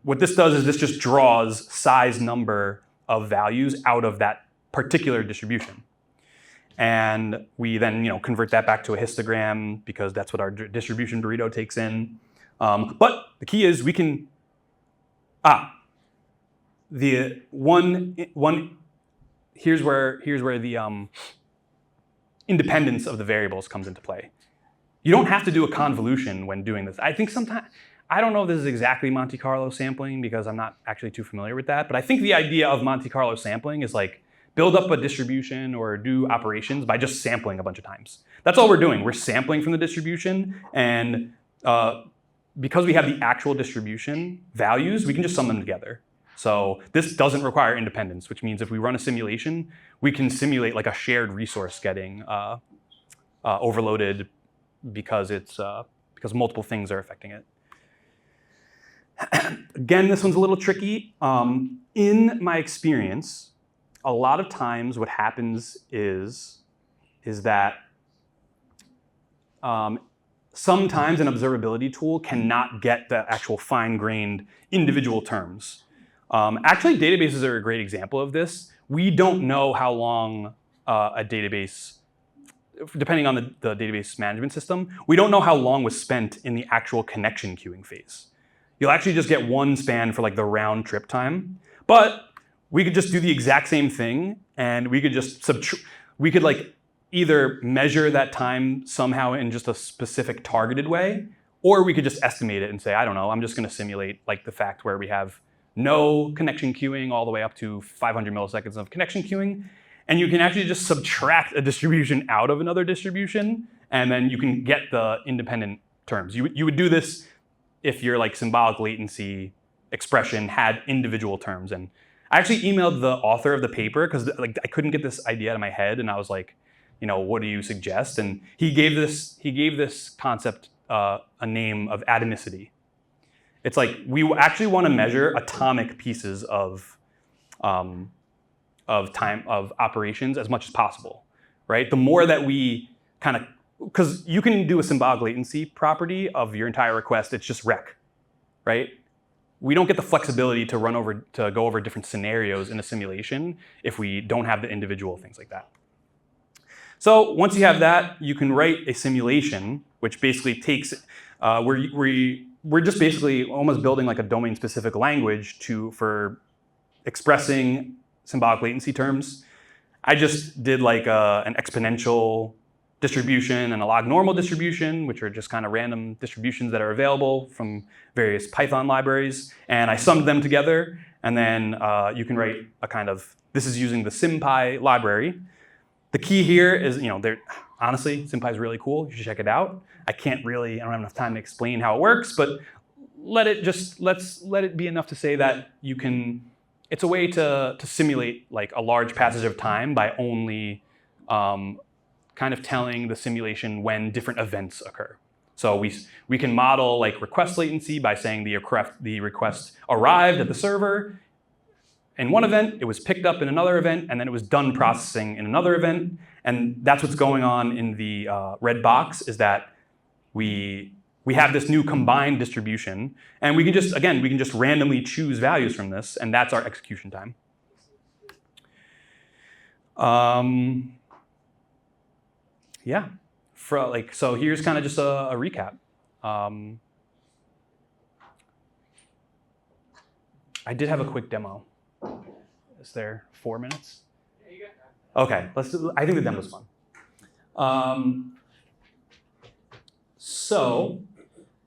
What this does is this just draws size number of values out of that particular distribution. And we then convert that back to a histogram because that's what our distribution burrito takes in. But the key is we can, here's where the independence of the variables comes into play. You don't have to do a convolution when doing this. I think sometimes, I don't know if this is exactly Monte Carlo sampling because I'm not actually too familiar with that, but I think the idea of Monte Carlo sampling is like build up a distribution or do operations by just sampling a bunch of times. That's all we're doing. We're sampling from the distribution, and because we have the actual distribution values, we can just sum them together. So this doesn't require independence, which means if we run a simulation, we can simulate like a shared resource getting overloaded because because multiple things are affecting it. Again, this one's a little tricky. In my experience, a lot of times what happens is that sometimes an observability tool cannot get the actual fine-grained individual terms. Actually, databases are a great example of this. We don't know how long a database, depending on the database management system, we don't know how long was spent in the actual connection queuing phase. You'll actually just get one span for like the round trip time, but we could just do the exact same thing, and we could just we could like either measure that time somehow in just a specific targeted way, or we could just estimate it and say, I don't know, I'm just going to simulate like the fact where we have no connection queuing all the way up to 500 milliseconds of connection queuing, and you can actually just subtract a distribution out of another distribution, and then you can get the independent terms. You would do this if your like symbolic latency expression had individual terms. And I actually emailed the author of the paper because like I couldn't get this idea out of my head, and I was like, what do you suggest? And he gave this concept a name of atomicity. It's like we actually want to measure atomic pieces of time of operations as much as possible, right? The more that we kind of, because you can do a symbolic latency property of your entire request, it's just rec, right? We don't get the flexibility to go over different scenarios in a simulation if we don't have the individual things like that. So once you have that, you can write a simulation, which basically takes, we're just basically almost building like a domain-specific language for expressing symbolic latency terms. I just did like an exponential distribution and a log normal distribution, which are just kind of random distributions that are available from various Python libraries. And I summed them together. And then you can write a kind of, this is using the SymPy library. The key here is, honestly, SymPy is really cool. You should check it out. I don't have enough time to explain how it works, but let's let it be enough to say that you can, it's a way to simulate like a large passage of time by only kind of telling the simulation when different events occur. So we can model like request latency by saying the request arrived at the server in one event, it was picked up in another event, and then it was done processing in another event. And that's what's going on in the red box, is that we have this new combined distribution, and we can just randomly choose values from this, and that's our execution time. Yeah, so here's kind of just a recap. I did have a quick demo. Is there 4 minutes? Yeah, you got that. Okay, I think the demo's fun. So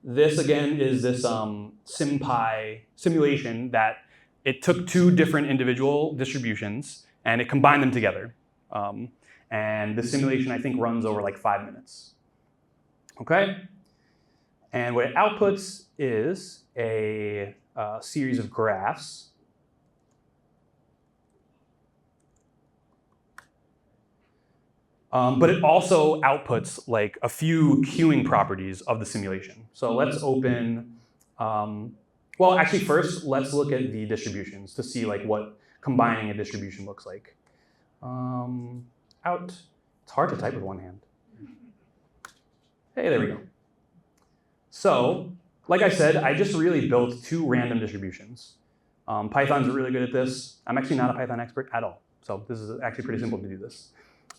this again is this SymPy simulation that it took 2 different individual distributions and it combined them together. And this simulation, I think, runs over like 5 minutes. Okay? And what it outputs is a series of graphs. But it also outputs like a few queuing properties of the simulation. So let's open, well, actually first, let's look at the distributions to see like what combining a distribution looks like. It's hard to type with one hand. Hey, there we go. So like I said, I just really built 2 random distributions. Python's really good at this. I'm actually not a Python expert at all, so this is actually pretty simple to do this.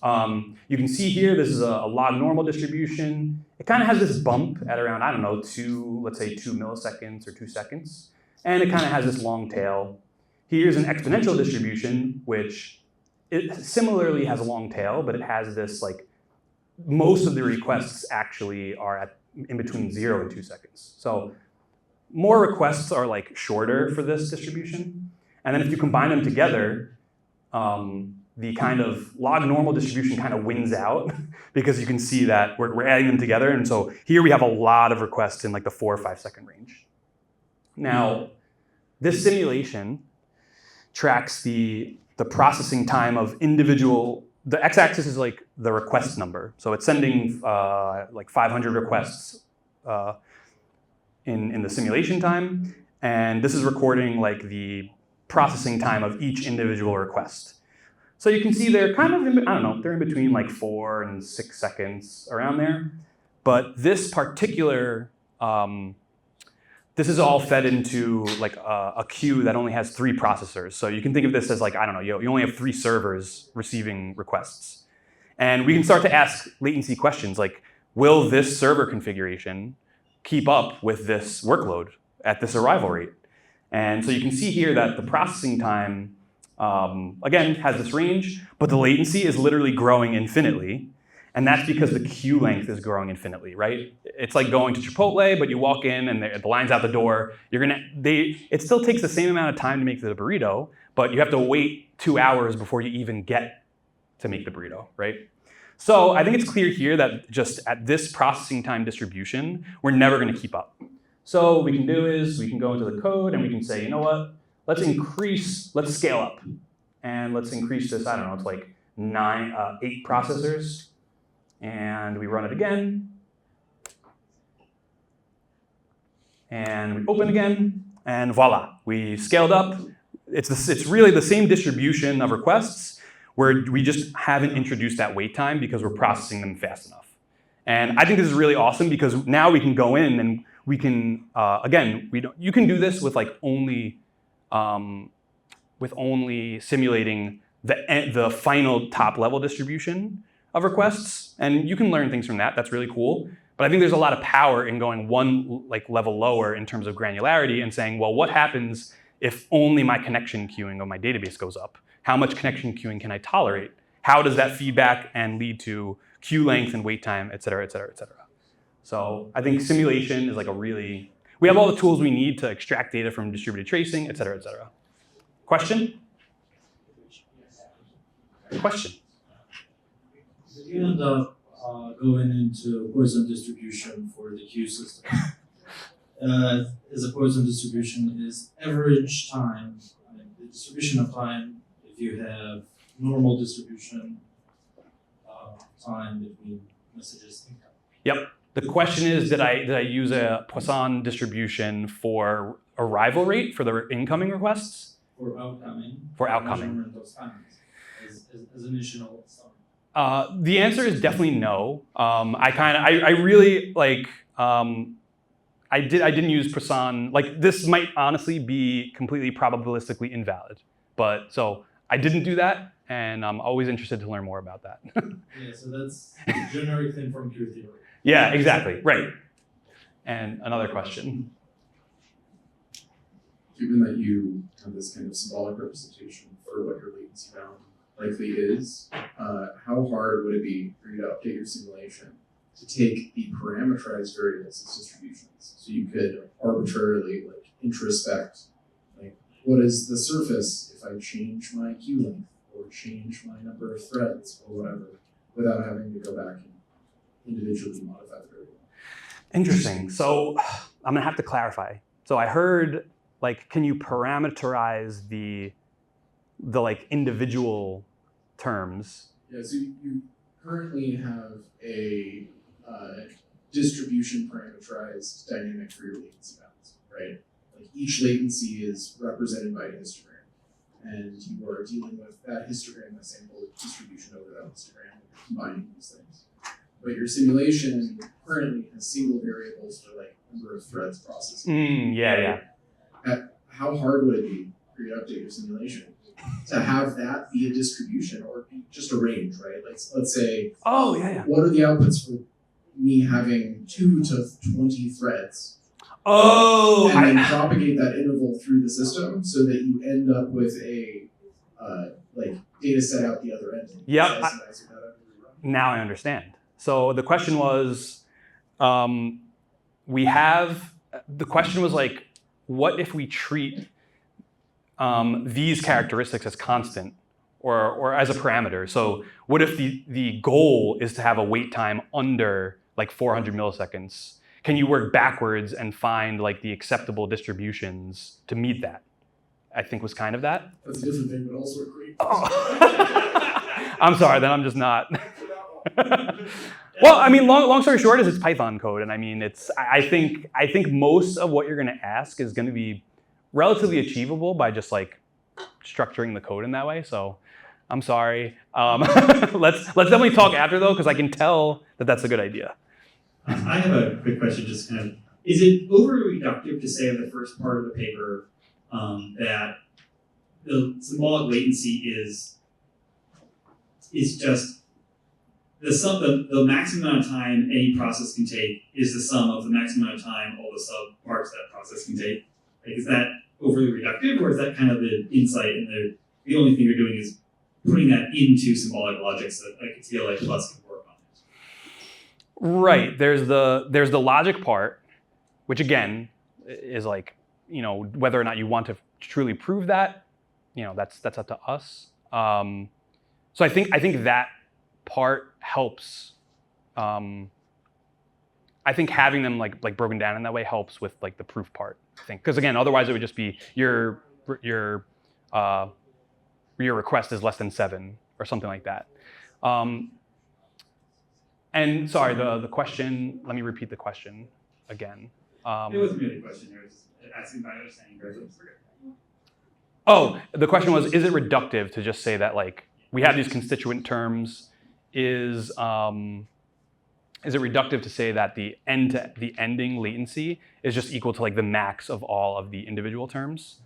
You can see here, this is a log normal distribution. It kind of has this bump at around, I don't know, let's say 2 milliseconds or 2 seconds. And it kind of has this long tail. Here's an exponential distribution, which it similarly has a long tail, but it has this, like, most of the requests actually are in between 0 and 2 seconds. So more requests are like shorter for this distribution. And then if you combine them together, the kind of log normal distribution kind of wins out because you can see that we're adding them together. And so here we have a lot of requests in like the 4 or 5 second range. Now, this simulation tracks the processing time of individual, the x-axis is like the request number. So it's sending like 500 requests in the simulation time. And this is recording like the processing time of each individual request. So you can see they're kind of, I don't know, they're in between like 4 and 6 seconds around there. But this particular, this is all fed into like a queue that only has 3 processors. So you can think of this as like, I don't know, you only have 3 servers receiving requests. And we can start to ask latency questions like, will this server configuration keep up with this workload at this arrival rate? And so you can see here that the processing time, again, has this range, but the latency is literally growing infinitely. And that's because the queue length is growing infinitely, right? It's like going to Chipotle, but you walk in and the line's out the door. It still takes the same amount of time to make the burrito, but you have to wait 2 hours before you even get to make the burrito, right? So I think it's clear here that just at this processing time distribution, we're never going to keep up. So what we can do is we can go into the code and we can say, you know what? Let's scale up. And let's increase this, I don't know, it's like 8 processors. And we run it again. And we open again. And voila, we scaled up. It's really the same distribution of requests where we just haven't introduced that wait time because we're processing them fast enough. And I think this is really awesome because now we can go in and we can, again, you can do this with like only simulating the final top level distribution of requests, and you can learn things from that. That's really cool. But I think there's a lot of power in going one like level lower in terms of granularity and saying, well, what happens if only my connection queuing of my database goes up? How much connection queuing can I tolerate? How does that feedback and lead to queue length and wait time, et cetera, et cetera, et cetera. So I think simulation is like we have all the tools we need to extract data from distributed tracing, et cetera, et cetera. Question? Question? You end up going into Poisson distribution for the queue system. As a Poisson distribution is average time, the distribution of time if you have normal distribution time between messages incoming. Yep. The question is, did I use a Poisson distribution for arrival rate for the incoming requests? For outcoming. For outcoming. Measurement of times as initial sum. The answer is definitely no. I really like. I didn't use Poisson. Like this might honestly be completely probabilistically invalid, but so I didn't do that, and I'm always interested to learn more about that. Yeah, so that's a generic thing from queue theory. Yeah, exactly. Right. And another question. Given that you have this kind of symbolic representation for what your latency bound likely is, how hard would it be for you to update your simulation to take the parameterized variables as distributions? So you could arbitrarily like introspect, like what is the surface if I change my queue length or change my number of threads or whatever, without having to go back and individually modify the variable. Interesting. So I'm gonna have to clarify. So I heard like, can you parameterize the like individual terms? Yeah, so you currently have a distribution parameterized dynamic for your latency bounds, right? Like each latency is represented by a histogram, and you are dealing with that histogram, that sample distribution over that histogram, and you're combining these things. But your simulation currently has single variables for like number of threads processed. Yeah. How hard would it be for you to update your simulation to have that be a distribution or be just a range, right? Like let's say, Oh, yeah. what are the outputs for me having 2 to 20 threads? Oh, And then propagate that interval through the system so that you end up with a like data set out the other end. Yep. Now I understand. So the question was, the question was like, what if we treat these characteristics as constant or as a parameter? So what if the goal is to have a wait time under like 400 milliseconds? Can you work backwards and find like the acceptable distributions to meet that? I think was kind of that. That's a different thing, but also a great. Oh. I'm sorry, then I'm just not. Well, I mean, long story short is it's Python code, and I mean, I think most of what you're going to ask is going to be relatively achievable by just like structuring the code in that way. So, I'm sorry. Let's definitely talk after though, because I can tell that that's a good idea. I have a quick question. Just kind of, is it overly reductive to say in the first part of the paper that the symbolic latency is just the maximum amount of time any process can take is the sum of the maximum amount of time all the subparts that process can take? Like, is that overly reductive, or is that kind of the insight and the only thing you're doing is putting that into symbolic logic so that like TLA plus can work on it? Right. There's the logic part, which again is like, you know, whether or not you want to truly prove that, you know, that's up to us. So I think that part helps. I think having them like broken down in that way helps with like the proof part. I think because again, otherwise it would just be your request is less than 7 or something like that. And sorry, the question. Let me repeat the question again. It wasn't really a question. It was just asking about understanding growth. Oh, the question was: is it reductive to just say that like we have these constituent terms? Is it reductive to say that the ending latency is just equal to like the max of all of the individual terms?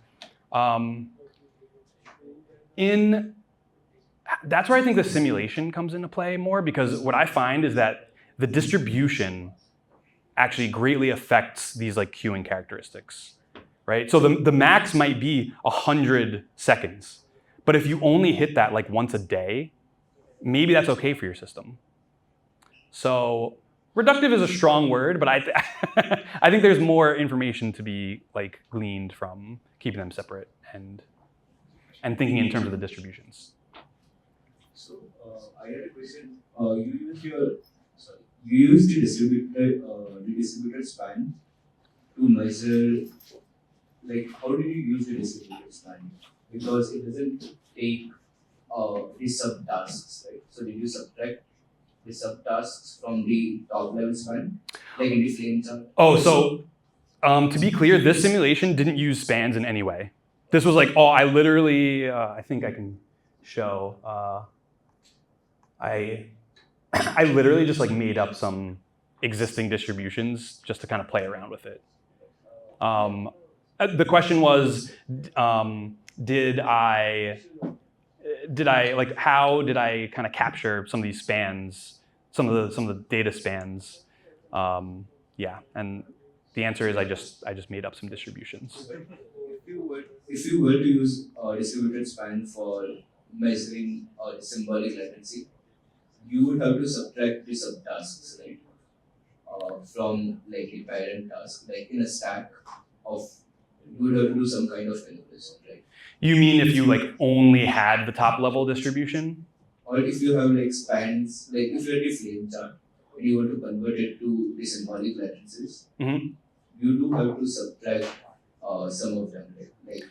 That's where I think the simulation comes into play more, because what I find is that the distribution actually greatly affects these like queuing characteristics, right? So the max might be 100 seconds, but if you only hit that like once a day, maybe that's okay for your system. So reductive is a strong word, but I think there's more information to be like gleaned from keeping them separate and thinking in terms of the distributions. So I had a question. You use the distributed span to measure, like, how do you use the distributed span? Because it doesn't take the subtasks, right? So did you subtract the subtasks from the top level span, like in the flame chart? Oh, so to be clear, this simulation didn't use spans in any way. This was like, I literally, I think I can show. I literally just like made up some existing distributions just to kind of play around with it. The question was, how did I kind of capture some of these spans, some of the data spans? Yeah, and the answer is I just made up some distributions. If you were to use a distributed span for measuring symbolic latency, you would have to subtract the subtasks, right? From like a parent task, like in a stack of, you would have to do some kind of calculation, right? You mean if you like only had the top level distribution? Or if you have like spans, like if you had a flame chart and you want to convert it to the symbolic latencies, you do have to subtract some of them, right? Like,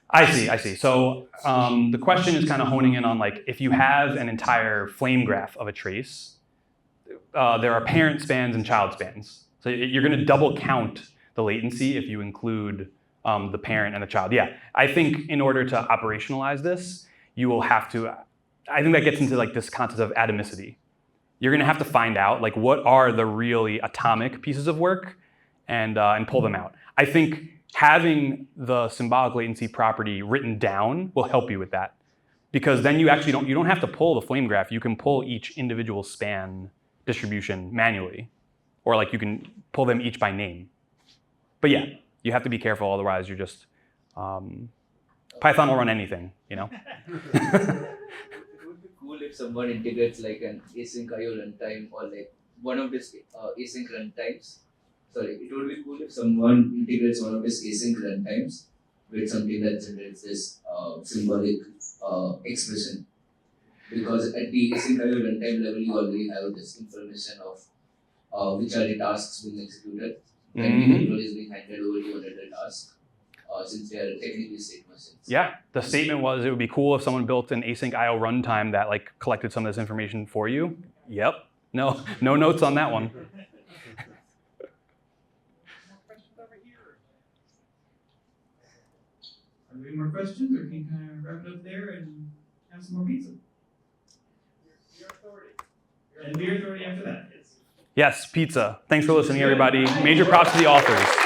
I see. So the question is kind of honing in on like, if you have an entire flame graph of a trace, there are parent spans and child spans. So you're going to double count the latency if you include the parent and the child. Yeah, I think in order to operationalize this, you will have to, I think that gets into like this concept of atomicity. You're going to have to find out like what are the really atomic pieces of work and pull them out. I think having the symbolic latency property written down will help you with that, because then you actually don't have to pull the flame graph. You can pull each individual span distribution manually, or like you can pull them each by name. But yeah, you have to be careful, otherwise you're just Python will run anything, you know. It would be cool if someone integrates like an async IO runtime or like one of these async runtimes. Sorry, it would be cool if someone integrates one of these async runtimes with something that generates this symbolic expression. Because at the async IO runtime level, you already have this information of which are the tasks being executed, and the control is being handed over to another task. Since they are technically state machines. Yeah, the statement was it would be cool if someone built an async IO runtime that like collected some of this information for you. Yep, no notes on that one. Are there any more questions, or can you kind of wrap it up there and have some more pizza? And beer authority after that. Yes, pizza. Thanks for listening, everybody. Major props to the authors.